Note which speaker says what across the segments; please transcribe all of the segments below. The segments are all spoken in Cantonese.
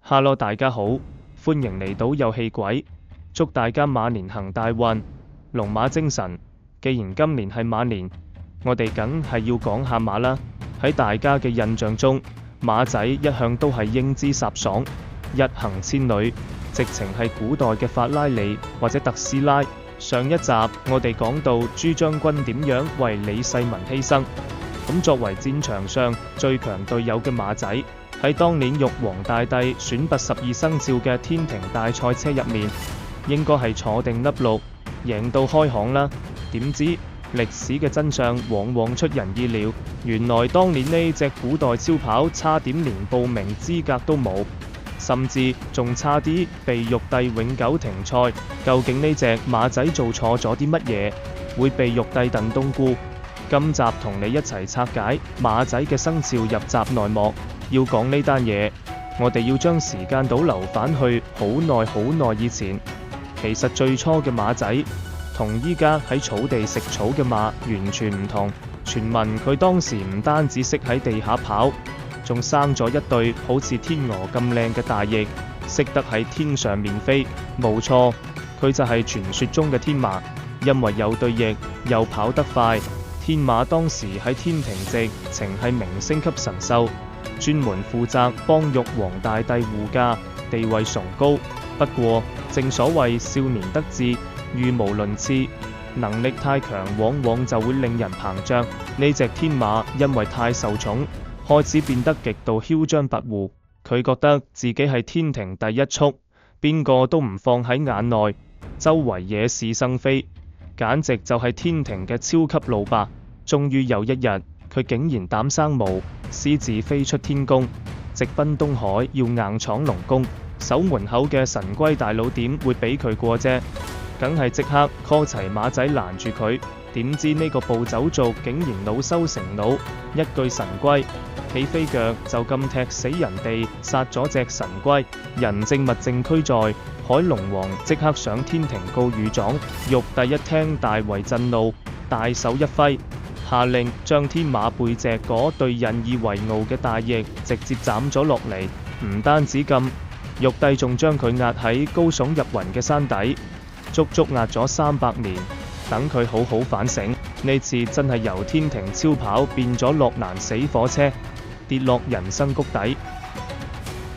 Speaker 1: Hello，大家好，歡迎嚟到遊戲鬼，祝大家馬年行大運，龍馬精神。既然今年係馬年，我哋梗係要講下馬啦。喺大家嘅印象中，馬仔一向都係英姿颯爽，一行千里，直情係古代嘅法拉利或者特斯拉。上一集我哋講到朱將軍點樣為李世民犧牲，咁作為戰場上最強隊友嘅馬仔，喺當年玉皇大帝選拔12生肖嘅天庭大賽車入面，應該係坐定粒六，贏到開行啦。點知歷史嘅真相往往出人意料，原來當年呢隻古代超跑差點連報名資格都冇，甚至仲差啲被玉帝永久停賽。究竟呢隻馬仔做錯咗啲乜嘢，會被玉帝燉冬菇？今集同你一齊拆解馬仔嘅生肖入閘內幕。要講呢單嘢，我哋要將時間倒流返去好耐以前。其實最初嘅馬仔同依家喺草地食草嘅馬完全唔同。傳聞佢當時唔單止識喺地下跑，仲生咗一對好似天鵝咁靚嘅大翼，識得喺天上面飛。冇錯，佢就係傳說中嘅天馬。因為有對翼又跑得快，天馬當時喺天庭直情係明星級神獸，專門負責幫玉皇大帝護駕，地位崇高。不過正所謂少年得志，語無倫次，能力太強往往就會令人膨脹。呢隻天馬因為太受寵，開始變得極度囂張跋扈。佢覺得自己係天庭第一畜，邊個都唔放喺眼內，周圍惹是生非，簡直就係天庭嘅超級老爸。終於有一日，佢竟然膽生毛，私自飛出天宮，直奔東海，要硬闖龍宮。守門口嘅神龜大佬點會俾佢過啫？梗係即刻 call 齊馬仔攔住佢。點知呢個暴走族竟然惱羞成怒，一句神龜起飛腳就咁踢死人哋，殺咗隻神龜，人證物證俱在。海龍王即刻上天庭告御狀。玉帝一聽大為震怒，大手一揮，下令將天馬背脊嗰對引以為傲嘅大翼直接斬咗落嚟。唔單止咁，玉帝仲將佢壓喺高聳入雲嘅山底，足足壓咗300年，等佢好好反省。呢次真係由天庭超跑變咗落難死火車，跌落人生谷底。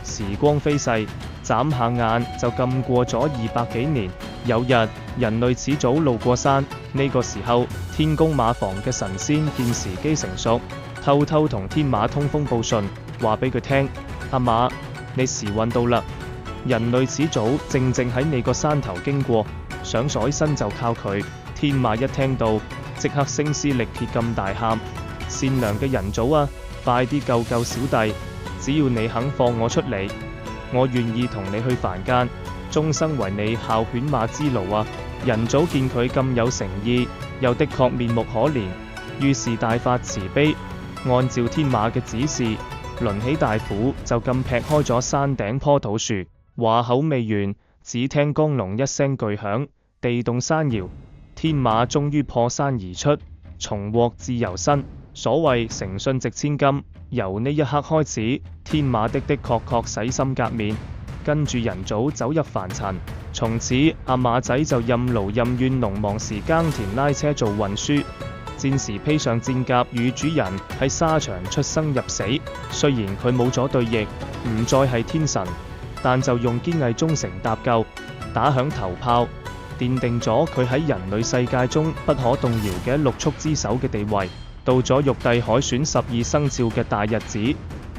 Speaker 1: 時光飛逝，眨下眼就咁過咗200幾年。有日，人類始祖路過山，呢個時候天宮馬房嘅神仙見時機成熟，偷偷同天馬通風報信，話俾佢聽：阿馬，你時運到啦，人類始祖正喺你個山頭經過，想甩身就靠佢。天馬一聽到，即刻聲嘶力竭咁大喊：善良嘅人祖啊，快啲救救小弟！只要你肯放我出嚟，我願意同你去凡間，終生為你效犬馬之勞啊！人祖見佢咁有誠意，又的確面目可憐，於是大發慈悲，按照天馬嘅指示，掄起大斧就咁劈開咗山頂棵土樹。話口未完，只聽轟隆一聲巨響，地動山搖，天馬終於破山而出，重獲自由身。所謂誠信值千金，由呢一刻開始，天馬的確洗心革面，跟住人祖走入凡塵。從此阿馬仔就任勞任怨，農忙時耕田拉車做運輸，戰時披上戰甲與主人喺沙場出生入死。雖然佢冇咗對翼，唔再係天神，但就用堅毅忠誠搭救，打響頭炮，奠定咗佢喺人類世界中不可動搖嘅六畜之首嘅地位。到咗玉帝海選12生肖嘅大日子，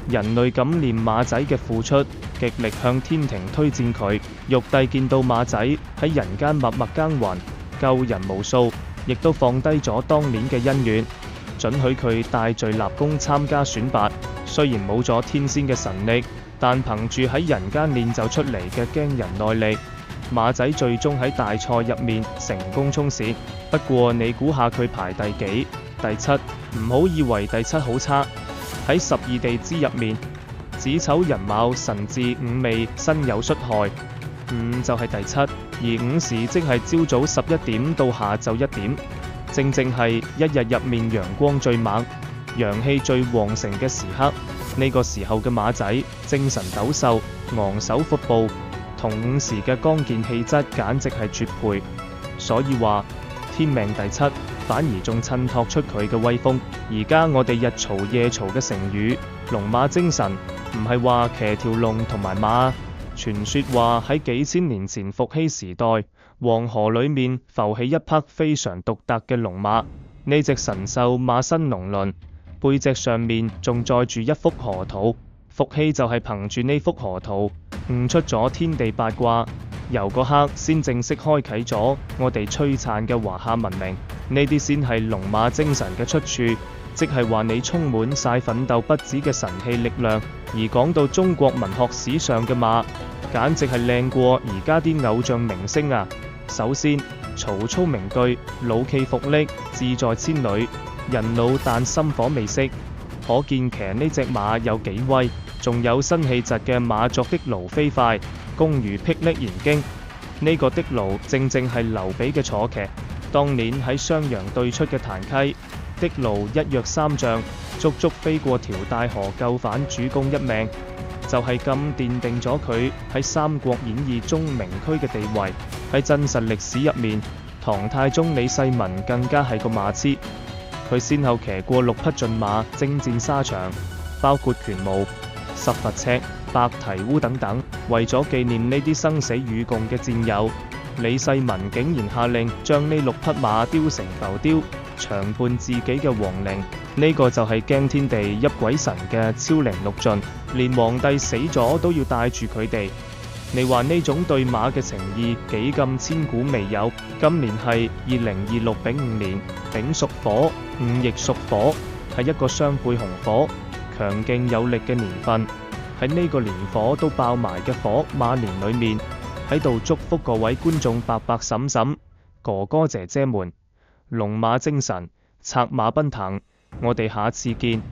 Speaker 1: 人類感念馬仔嘅付出，極力向天庭推薦佢。玉帝見到馬仔喺人間默默耕耘，救人無數，亦都放低咗當年嘅恩怨，准許佢戴罪立功參加選拔。雖然冇咗天仙嘅神力，但憑住喺人間練就出嚟嘅驚人耐力，馬仔最終喺大賽入面成功衝線。不過你估下佢排第幾？第7。唔好以為第7好差，喺12地支入面，子丑寅卯辰巳午未申酉戌亥，就係第7。而午時即係朝早11點到下晝1點，正係一日入面陽光最猛、陽氣最旺盛嘅時刻。呢個時候嘅馬仔精神抖擻，昂首闊步，同午時嘅剛健氣質簡直係絕配。所以話天命第七，反而仲襯托出佢嘅威風。而家我哋日嘈夜嘈嘅成語龍馬精神，唔係話騎條龍同埋馬。傳說話喺幾千年前伏羲時代，黃河裏面浮起一匹非常獨特嘅龍馬。呢隻神獸馬身龍鱗，背脊上面仲載住一幅河圖。伏羲就係憑住呢幅河圖悟出咗天地八卦，由嗰刻先正式開啟咗我哋璀璨嘅華夏文明。呢啲先係龍馬精神嘅出處，即係話你充滿晒奮鬥不止嘅神氣力量。而講到中國文學史上嘅馬，簡直係靚過而家啲偶像明星啊！首先，曹操名句老驥伏櫪，志在千里，人老但心火未熄，可見騎呢隻馬有幾威。仲有辛棄疾嘅馬作的盧飛快，弓如霹靂弦驚。呢個的盧正正係劉備嘅坐騎。當年喺襄陽對出嘅檀溪，的盧一躍三丈，足足飛過條大河救返主公一命，就係咁奠定咗佢喺《三國演義》中名區嘅地位。喺真實歷史入面，唐太宗李世民更加係個馬痴，佢先後騎過6匹駿馬征戰沙場，包括權廬、十佛赤、白堤烏等等。為咗紀念呢啲生死與共嘅戰友，李世民竟然下令將呢6匹馬雕成浮雕，長伴自己嘅皇陵。呢個就係驚天地泣鬼神嘅超齡陸遜，連皇帝死咗都要帶住佢哋。你話呢種對馬嘅情意幾咁千古未有？今年係2026丙午年，丙屬火，午亦屬火，係一個雙倍紅火，強勁有力嘅年份。喺呢個年火都爆埋嘅火馬年裏面，喺度祝福各位觀眾伯伯嬸嬸、哥哥姐姐們，龍馬精神，策馬奔騰。我哋下次見。